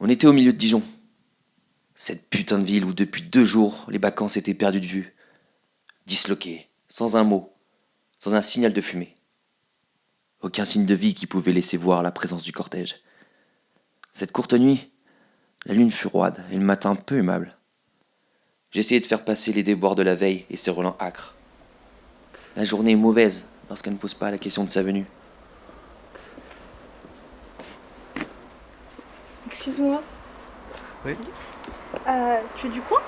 On était au milieu de Dijon. Cette putain de ville où depuis 2 jours, les Bacans s'étaient perdus de vue. Disloqués, sans un mot, sans un signal de fumée. Aucun signe de vie qui pouvait laisser voir la présence du cortège. Cette courte nuit, la lune fut roide et le matin peu aimable. J'essayais de faire passer les déboires de la veille et ses relents âcres. La journée est mauvaise lorsqu'elle ne pose pas la question de sa venue. Excuse-moi. Oui. Tu es du coin?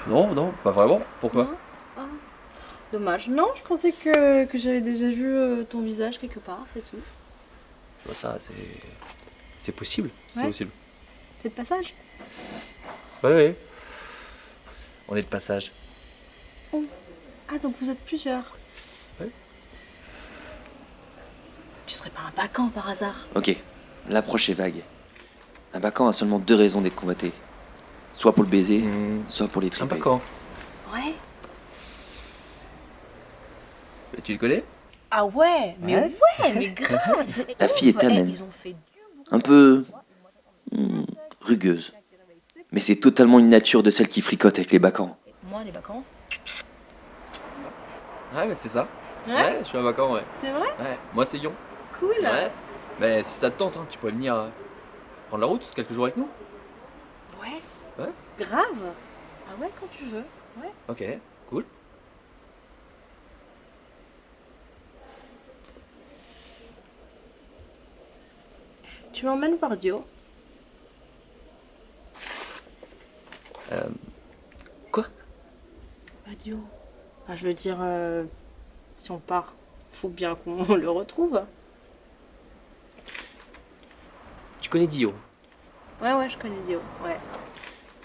Non, pas vraiment. Pourquoi? Ah. Dommage. Non, je pensais que j'avais déjà vu ton visage quelque part, c'est tout. Ça, c'est possible. Ouais. C'est possible. T'es de passage? Oui. On est de passage. Oh. Ah, donc vous êtes plusieurs. Oui. Tu serais pas un Bacan par hasard? Ok, l'approche est vague. Un Bacan a seulement 2 raisons d'être convoité. Soit pour le baiser, soit pour les Un triper. Bacan. Ouais. Tu le connais? Ah ouais, mais grave. La fille est amène. Ils ont fait du Un peu... rugueuse. Mais c'est totalement une nature de celle qui fricote avec les Bacans. Moi, les Bacans. Ouais, mais c'est ça. Ouais. Je suis un Bacan, ouais. C'est vrai? Ouais, moi c'est Yon. Cool. Ouais. Mais si ça te tente, tu pourrais venir prendre la route quelques jours avec nous. Ouais. Ouais. Grave. Ah ouais, quand tu veux. Ouais. Ok, cool. Tu m'emmènes voir Dio? Quoi? Bah Dio. Ah, je veux dire, si on part, faut bien qu'on le retrouve. Tu connais Dio? Ouais, je connais Dio, ouais.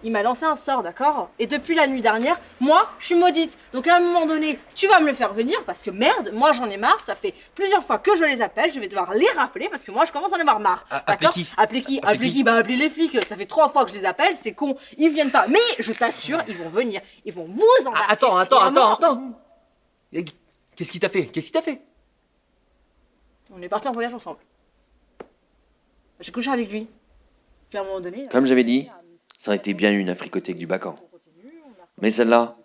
Il m'a lancé un sort, d'accord? Et depuis la nuit dernière, moi, je suis maudite. Donc à un moment donné, tu vas me le faire venir parce que merde, moi j'en ai marre. Ça fait plusieurs fois que je les appelle. Je vais devoir les rappeler parce que moi je commence à en avoir marre. Appeler d'accord? qui? Appeler qui? Appeler Appeler qui? qui? Bah appeler les flics. Ça fait 3 fois que je les appelle. C'est con. Ils viennent pas. Mais je t'assure, ils vont venir. Ils vont vous embarquer. Attends. Et à un moment- Qu'est-ce qu'il t'a fait? On est partis en voyage ensemble. J'ai couché avec lui. Puis à un moment donné. Comme j'avais dit, ça aurait été bien une à fricoter avec du Bacan. Mais celle-là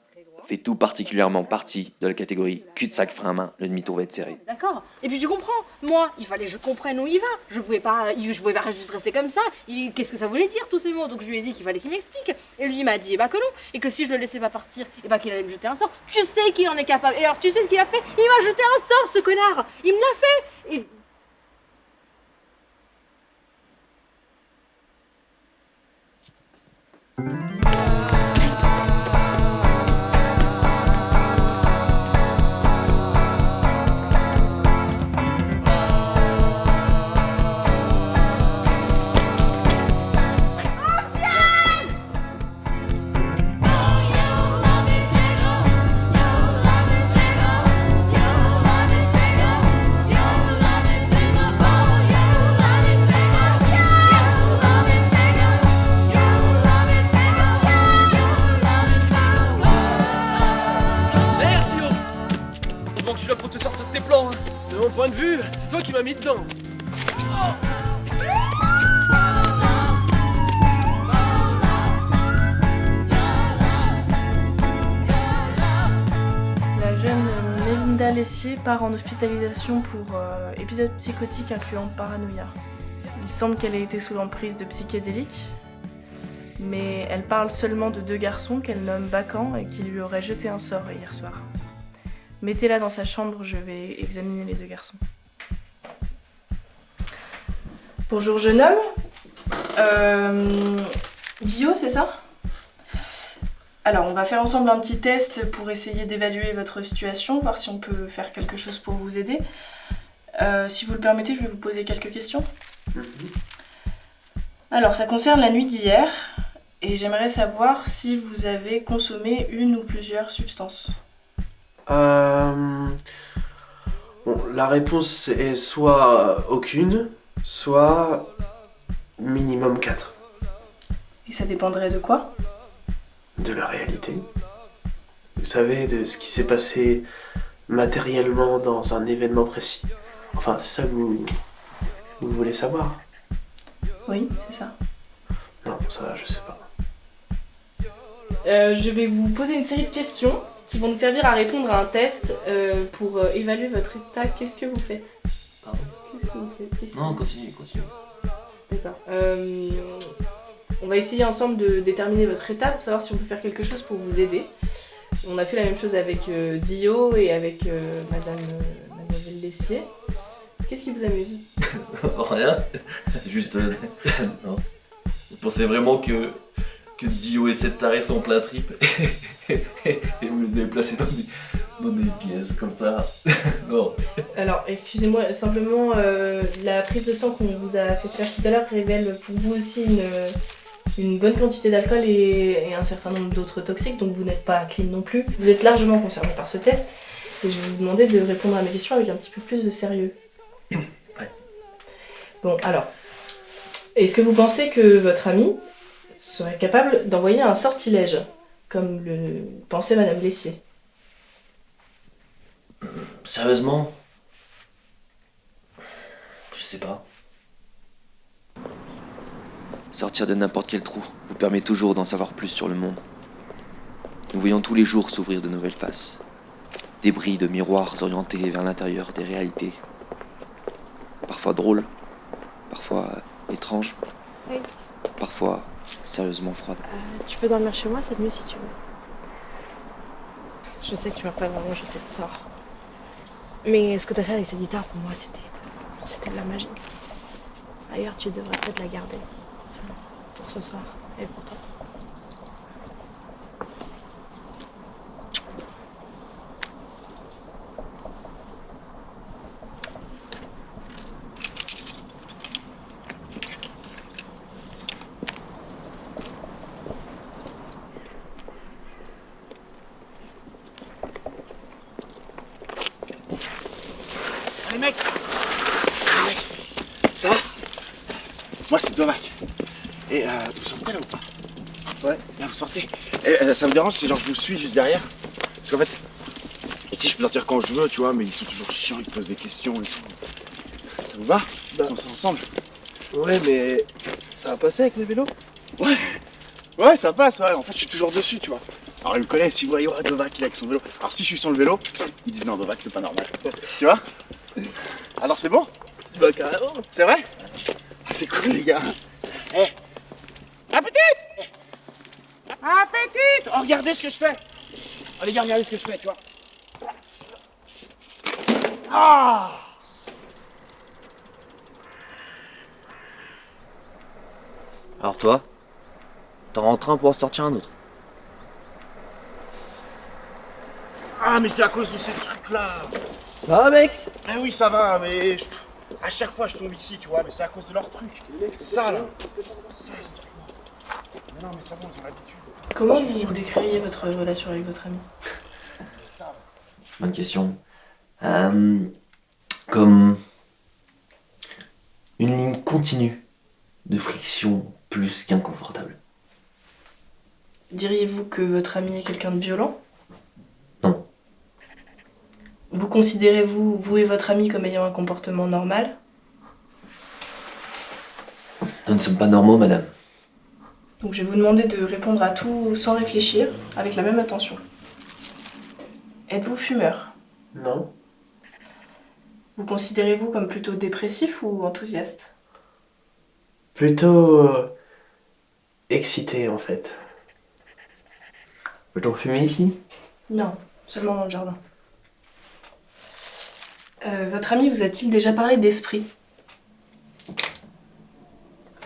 fait tout particulièrement partie de la catégorie cul-de-sac frein à main, le demi-tour va être serré. D'accord. Et puis tu comprends, moi, il fallait que je comprenne où il va. Je pouvais pas juste rester comme ça. Qu'est-ce que ça voulait dire tous ces mots? Donc je lui ai dit qu'il fallait qu'il m'explique. Et lui il m'a dit que non. Et que si je le laissais pas partir, qu'il allait me jeter un sort. Tu sais qu'il en est capable. Et alors tu sais ce qu'il a fait? Il m'a jeté un sort, ce connard. Il me l'a fait. Et... Merde, Dio! Heureusement que je suis là pour te sortir de tes plans. De mon point de vue, c'est toi qui m'as mis dedans. La jeune Mélinda Lessier part en hospitalisation pour épisode psychotique incluant paranoïa. Il semble qu'elle ait été sous l'emprise de psychédéliques, mais elle parle seulement de 2 garçons qu'elle nomme Bacan et qui lui auraient jeté un sort hier soir. Mettez-la dans sa chambre, je vais examiner les 2 garçons. Bonjour jeune homme. Dio, c'est ça ? Alors, on va faire ensemble un petit test pour essayer d'évaluer votre situation, voir si on peut faire quelque chose pour vous aider. Si vous le permettez, je vais vous poser quelques questions. Alors, ça concerne la nuit d'hier, et j'aimerais savoir si vous avez consommé une ou plusieurs substances. Bon, la réponse est soit aucune, soit minimum 4. Et ça dépendrait de quoi ? De la réalité. Vous savez, de ce qui s'est passé matériellement dans un événement précis. Enfin, c'est ça que vous Vous voulez savoir? Oui, c'est ça. Non, ça, je sais pas. Je vais vous poser une série de questions qui vont nous servir à répondre à un test pour évaluer votre état. Qu'est-ce que vous faites? Pardon? Qu'est-ce que vous faites? Qu'est-ce que Non, vous continue. faites D'accord. On va essayer ensemble de déterminer votre état pour savoir si on peut faire quelque chose pour vous aider. On a fait la même chose avec Dio et avec mademoiselle Lessier. Qu'est-ce qui vous amuse? Rien. Juste. Non. Vous pensez vraiment que Dio et cette tarée sont en plein trip et vous les avez placés dans des pièces comme ça? Non. Alors, excusez-moi, simplement, la prise de sang qu'on vous a fait faire tout à l'heure révèle pour vous aussi une bonne quantité d'alcool et un certain nombre d'autres toxiques, donc vous n'êtes pas clean non plus. Vous êtes largement concerné par ce test, et je vais vous demander de répondre à mes questions avec un petit peu plus de sérieux. Ouais. Bon, alors, est-ce que vous pensez que votre ami serait capable d'envoyer un sortilège, comme le pensait Madame Lessier? Sérieusement? Je sais pas. Sortir de n'importe quel trou vous permet toujours d'en savoir plus sur le monde. Nous voyons tous les jours s'ouvrir de nouvelles faces. Débris de miroirs orientés vers l'intérieur des réalités. Parfois drôles, parfois étranges, Oui. parfois sérieusement froides. Tu peux dormir chez moi, c'est mieux si tu veux. Je sais que tu m'as pas vraiment jeté de sort. Mais ce que t'as fait avec cette guitare, pour moi, c'était de la magie. D'ailleurs, tu devrais peut-être la garder. Pour ce soir et pour toi. Les mecs, ça va? Moi c'est Dovac. Et vous sortez là ou pas? Ouais, là vous sortez. Et ça me dérange si genre je vous suis juste derrière. Parce qu'en fait, ici je peux sortir quand je veux, tu vois, mais ils sont toujours chiants, ils posent des questions et tout. Ça vous va? Ils sont ensemble. Ouais, mais ça va passer avec le vélo? Ouais, ça passe, ouais. En fait, je suis toujours dessus, tu vois. Alors ils me connaissent, ils voient Dovac, il est avec son vélo. Alors si je suis sur le vélo, ils disent non, Dovac, c'est pas normal. Tu vois? Alors c'est bon? Bah carrément. C'est vrai? Ah, c'est cool, les gars. Eh! La petite! Ah, petite! Oh, regardez ce que je fais! Oh, les gars, regardez ce que je fais, tu vois. Ah! Alors toi, t'en rentres un pour en sortir un autre. Ah, mais c'est à cause de ces trucs-là. Ça va mec? Ah oui, ça va, mais à chaque fois je tombe ici, tu vois, mais c'est à cause de leurs trucs. Ça, là. Ça, ce truc-là. Mais non, mais c'est bon, j'ai l'habitude. Comment vous décririez votre relation avec votre ami? Bonne question. Comme une ligne continue de friction plus qu'inconfortable. Diriez-vous que votre ami est quelqu'un de violent? Non. Vous considérez-vous, vous et votre ami, comme ayant un comportement normal? Nous ne sommes pas normaux, madame. Donc je vais vous demander de répondre à tout sans réfléchir, avec la même attention. Êtes-vous fumeur? Non. Vous considérez-vous comme plutôt dépressif ou enthousiaste? Plutôt excité en fait. Peut-on fumer ici? Non, seulement dans le jardin. Votre ami vous a-t-il déjà parlé d'esprit?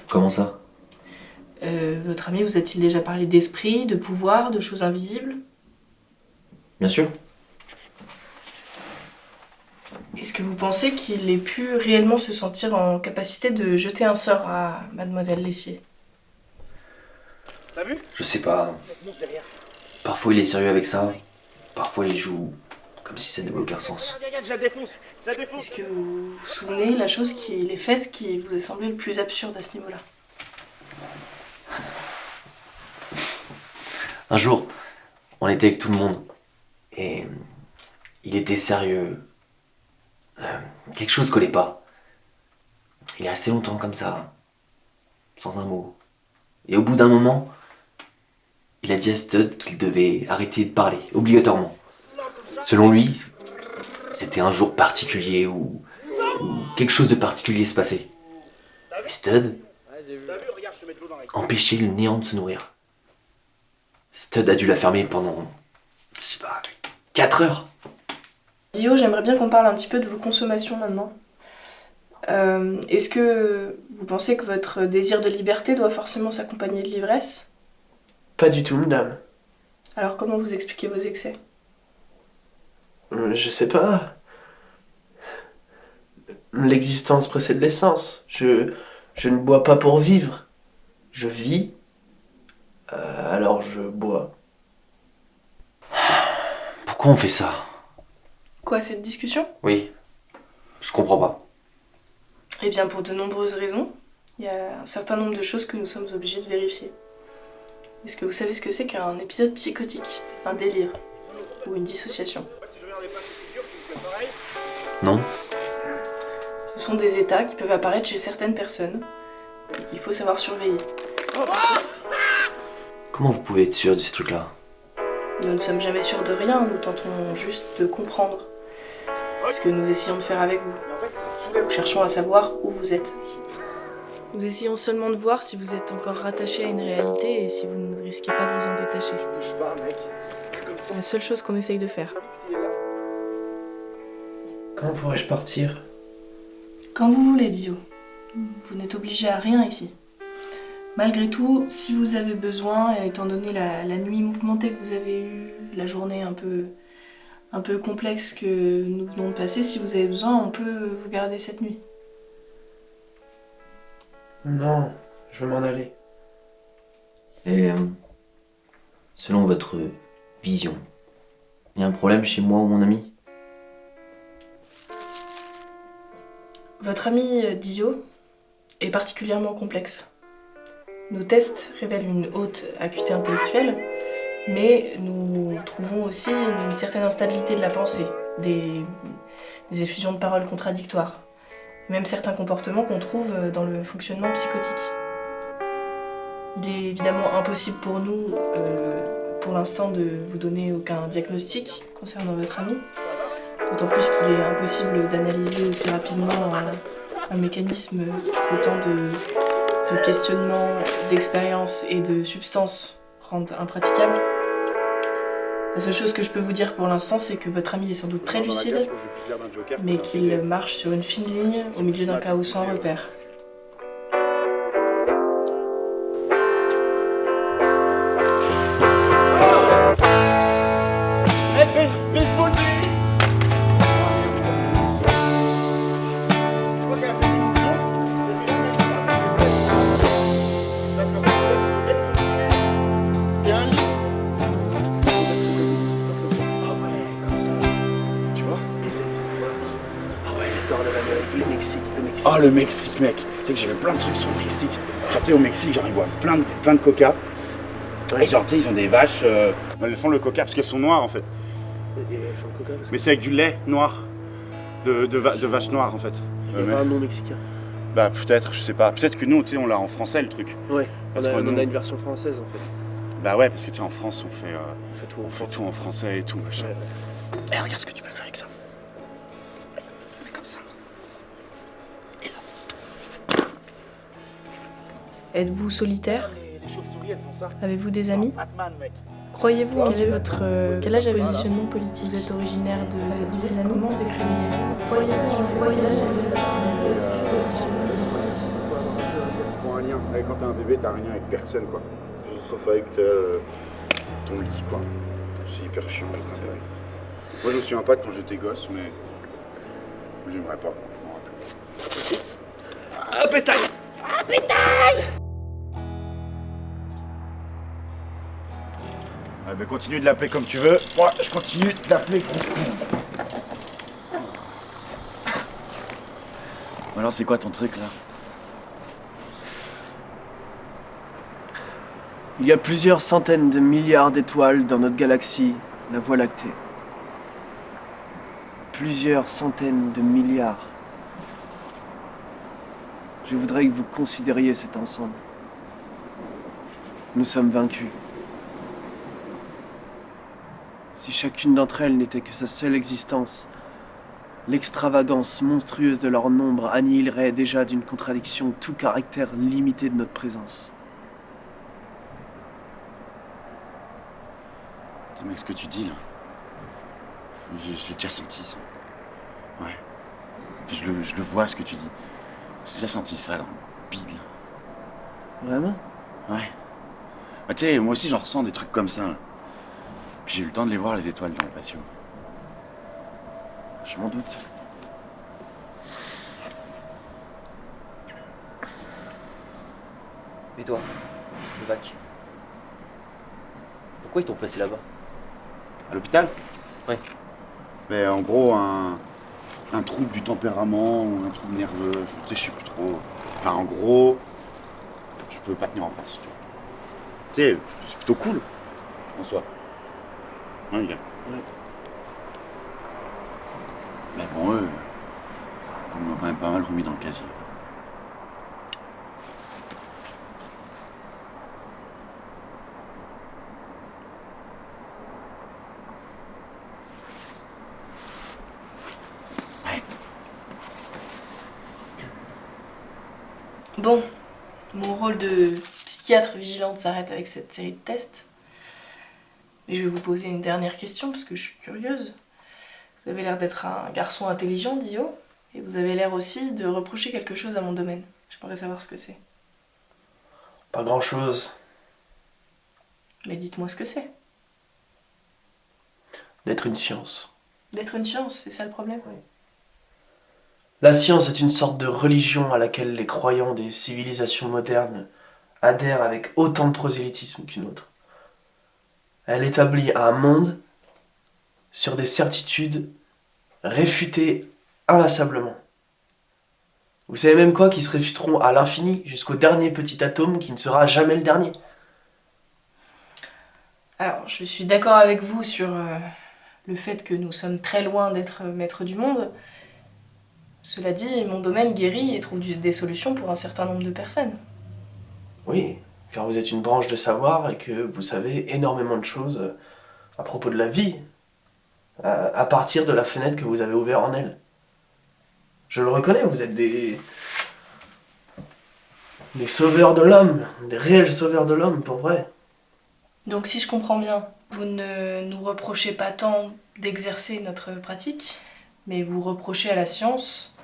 Comment ça? Votre ami vous a-t-il déjà parlé d'esprit, de pouvoir, de choses invisibles? Bien sûr. Est-ce que vous pensez qu'il ait pu réellement se sentir en capacité de jeter un sort à Mademoiselle Lessier? T'as vu? Je sais pas. Monte derrière. Parfois il est sérieux avec ça. Parfois il joue comme si ça n'avait aucun sens. Regarde, je la défonce. Je la défonce. Est-ce que vous vous souvenez la chose qu'il ait faite qui vous a semblé le plus absurde à ce niveau-là? Un jour, on était avec tout le monde. Et il était sérieux. Quelque chose collait pas. Il est resté longtemps comme ça, sans un mot. Et au bout d'un moment, il a dit à Stud qu'il devait arrêter de parler, obligatoirement. Selon lui, c'était un jour particulier où quelque chose de particulier se passait. Et Stud empêchait le néant de se nourrir. Stud a dû la fermer pendant, je sais pas, 4 heures. Dio, j'aimerais bien qu'on parle un petit peu de vos consommations maintenant. Est-ce que vous pensez que votre désir de liberté doit forcément s'accompagner de l'ivresse? Pas du tout, madame. Alors comment vous expliquez vos excès? Je sais pas. L'existence précède l'essence. Je ne bois pas pour vivre. Je vis, alors je bois. Pourquoi on fait ça? Quoi, cette discussion? Oui, je comprends pas. Eh bien, pour de nombreuses raisons. Il y a un certain nombre de choses que nous sommes obligés de vérifier. Est-ce que vous savez ce que c'est qu'un épisode psychotique? Un délire? Ou une dissociation? Non? Ce sont des états qui peuvent apparaître chez certaines personnes et qu'il faut savoir surveiller. Comment vous pouvez être sûr de ces trucs-là? Nous ne sommes jamais sûrs de rien, nous tentons juste de comprendre ce que nous essayons de faire avec vous. Nous cherchons à savoir où vous êtes. Nous essayons seulement de voir si vous êtes encore rattaché à une réalité et si vous ne risquez pas de vous en détacher. C'est la seule chose qu'on essaye de faire. Quand pourrais-je partir? Quand vous voulez, Dio. Vous n'êtes obligé à rien ici. Malgré tout, si vous avez besoin, et étant donné la nuit mouvementée que vous avez eue, la journée un peu complexe que nous venons de passer, si vous avez besoin, on peut vous garder cette nuit. Non, je veux m'en aller. Et selon votre vision, il y a un problème chez moi ou mon ami? Votre ami Dio est particulièrement complexe. Nos tests révèlent une haute acuité intellectuelle, mais nous trouvons aussi une certaine instabilité de la pensée, des effusions de paroles contradictoires, et même certains comportements qu'on trouve dans le fonctionnement psychotique. Il est évidemment impossible pour nous, pour l'instant, de vous donner aucun diagnostic concernant votre ami, d'autant plus qu'il est impossible d'analyser aussi rapidement un mécanisme autant de questionnement, d'expérience et de substances rendent impraticable. La seule chose que je peux vous dire pour l'instant, c'est que votre ami est sans doute très lucide, mais qu'il marche sur une fine ligne au milieu d'un chaos sans repère. Oh, le Mexique, mec. Tu sais que j'ai vu plein de trucs sur le Mexique. Genre, tu sais, au Mexique, genre, ils boivent plein de coca. Et genre, tu sais, ils ont des vaches. Elles font le coca parce qu'elles sont noires, en fait. Mais c'est avec du lait noir. De vaches noires, en fait. Il y a pas un nom mexicain. Bah, peut-être, je sais pas. Peut-être que nous, tu sais, on l'a en français, le truc. Ouais, Parce on que a une version française, en fait. Bah, ouais, parce que tu sais, en France, on fait On fait tout en français et tout, machin. Ouais. Eh, regarde ce que tu peux faire avec ça. Mets comme ça. Êtes-vous solitaire? Les chauves-souris, elles font ça. Avez-vous des amis? Batman, mec. Croyez-vous en Dieu? Quel âge avez-vous? Positionnement politique? Vous êtes originaire de cette ville? Des amis? Comment décririez-vous? Quel âge avez-vous? Il faut un lien. Quand t'as un bébé, t'as un lien avec personne, quoi. Sauf avec ton lit, quoi. C'est hyper chiant, mec. Moi, je me souviens pas de quand j'étais gosse, mais j'aimerais pas, quoi. Je m'en rappelle. Ah, pétaille! Ouais, bah, continue de l'appeler comme tu veux. Moi, je continue de l'appeler gros con. Alors, c'est quoi ton truc, là? Il y a plusieurs centaines de milliards d'étoiles dans notre galaxie, la Voie lactée. Plusieurs centaines de milliards. Je voudrais que vous considériez cet ensemble. Nous sommes vaincus. Si chacune d'entre elles n'était que sa seule existence, l'extravagance monstrueuse de leur nombre annihilerait déjà d'une contradiction tout caractère limité de notre présence. Attends, mec, ce que tu dis là, je l'ai déjà senti ça. Ouais. Puis je le vois ce que tu dis. J'ai déjà senti ça dans le bide là. Vraiment? Ouais. Bah, tu sais, moi aussi j'en ressens des trucs comme ça là. Puis j'ai eu le temps de les voir les étoiles dans le patio. Je m'en doute. Et toi, Novak? Pourquoi ils t'ont placé là-bas? À l'hôpital? Ouais. Mais en gros, un trouble du tempérament ou un trouble nerveux, tu sais, je sais plus trop. Enfin, en gros, je peux pas tenir en face. Tu sais, c'est plutôt cool, en soi. Ouais, gars. Ouais. Mais bon, eux, ils m'ont quand même pas mal remis dans le casier. Bon, mon rôle de psychiatre vigilante s'arrête avec cette série de tests. Mais je vais vous poser une dernière question parce que je suis curieuse. Vous avez l'air d'être un garçon intelligent, Dio, et vous avez l'air aussi de reprocher quelque chose à mon domaine. J'aimerais savoir ce que c'est. Pas grand-chose. Mais dites-moi ce que c'est. D'être une science. D'être une science, c'est ça le problème? La science est une sorte de religion à laquelle les croyants des civilisations modernes adhèrent avec autant de prosélytisme qu'une autre. Elle établit un monde sur des certitudes réfutées inlassablement. Vous savez même quoi, qui se réfuteront à l'infini, jusqu'au dernier petit atome qui ne sera jamais le dernier. Alors, je suis d'accord avec vous sur le fait que nous sommes très loin d'être maîtres du monde. Cela dit, mon domaine guérit et trouve des solutions pour un certain nombre de personnes. Oui, car vous êtes une branche de savoir et que vous savez énormément de choses à propos de la vie, à partir de la fenêtre que vous avez ouverte en elle. Je le reconnais, vous êtes des sauveurs de l'homme, des réels sauveurs de l'homme, pour vrai. Donc si je comprends bien, vous ne nous reprochez pas tant d'exercer notre pratique, mais vous reprochez à la science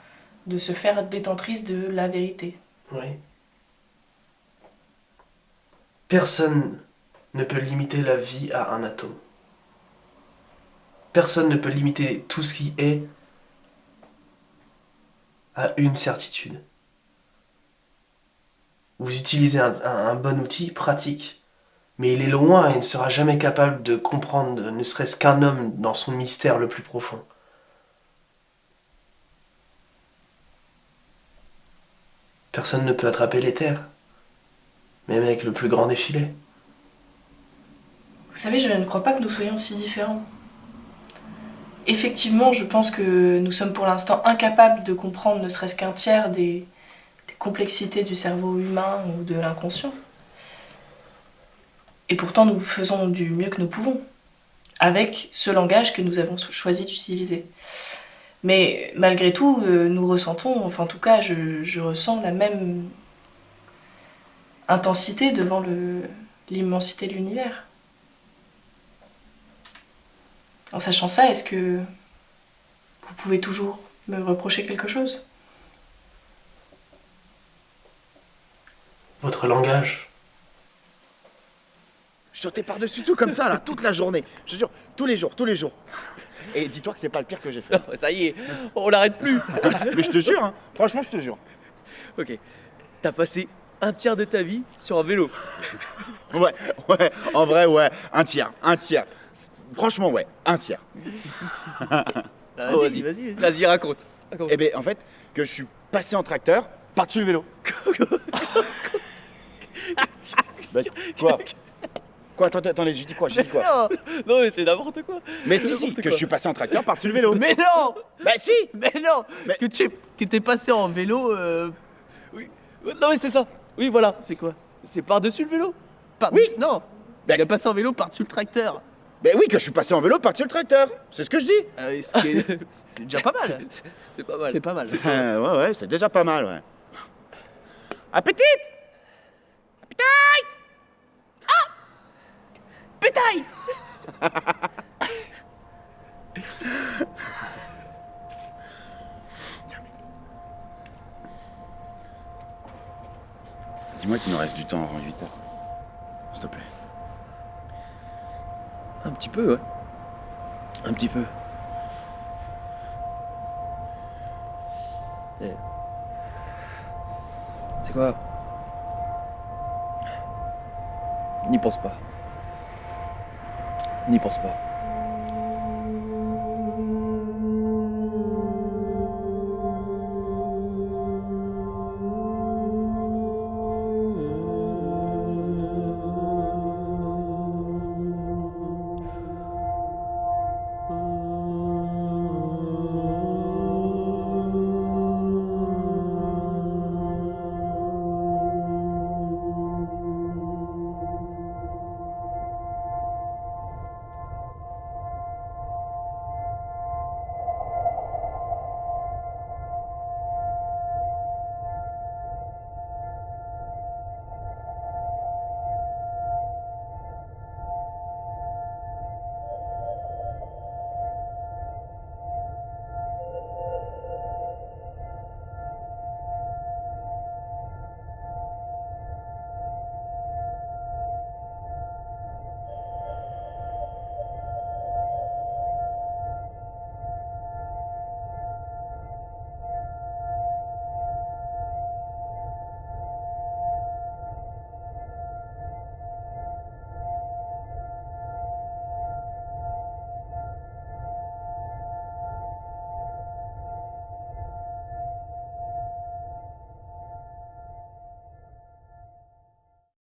de se faire détentrice de la vérité. Oui. Personne ne peut limiter la vie à un atome. Personne ne peut limiter tout ce qui est à une certitude. Vous utilisez un bon outil pratique, mais il est loin et ne sera jamais capable de comprendre ne serait-ce qu'un homme dans son mystère le plus profond. Personne ne peut attraper l'éther, même avec le plus grand des filets. Vous savez, je ne crois pas que nous soyons si différents. Effectivement, je pense que nous sommes pour l'instant incapables de comprendre ne serait-ce qu'un tiers des complexités du cerveau humain ou de l'inconscient. Et pourtant, nous faisons du mieux que nous pouvons, avec ce langage que nous avons choisi d'utiliser. Mais malgré tout, nous ressentons, enfin en tout cas, je ressens la même intensité devant l'immensité de l'univers. En sachant ça, est-ce que vous pouvez toujours me reprocher quelque chose? Votre langage. Je sautais par-dessus tout comme ça là, toute la journée. Je te jure, tous les jours. Et dis-toi que c'est pas le pire que j'ai fait. Ça y est, on l'arrête plus. Mais je te jure, hein, franchement, je te jure. Ok, t'as passé un tiers de ta vie sur un vélo. Ouais, en vrai, ouais, un tiers. Franchement, ouais, un tiers. Vas-y, raconte. Eh ben, en fait, que je suis passé en tracteur par-dessus le vélo. Bah, quoi? Quoi? Attendez, j'ai dit quoi? Non, mais c'est n'importe quoi. Mais si, N'importe que quoi. je suis passé en tracteur par-dessus le vélo. Mais non! Bah si! Mais non! Mais- Que t'es passé en vélo Non mais c'est ça. Oui, voilà. C'est quoi? C'est par-dessus le vélo. Oui. Non. Ben- Il a passé en vélo par-dessus le tracteur. Ben oui, que je suis passé en vélo par-dessus le tracteur. C'est ce que je dis. Ce qui est C'est déjà pas mal. c'est pas mal. C'est pas mal. Ouais, c'est déjà pas mal, ouais. Appétit. Pétaille. Dis-moi qu'il nous reste du temps avant 8h. S'il te plaît. Un petit peu, ouais. Un petit peu. C'est quoi? N'y pense pas. N'y pense pas.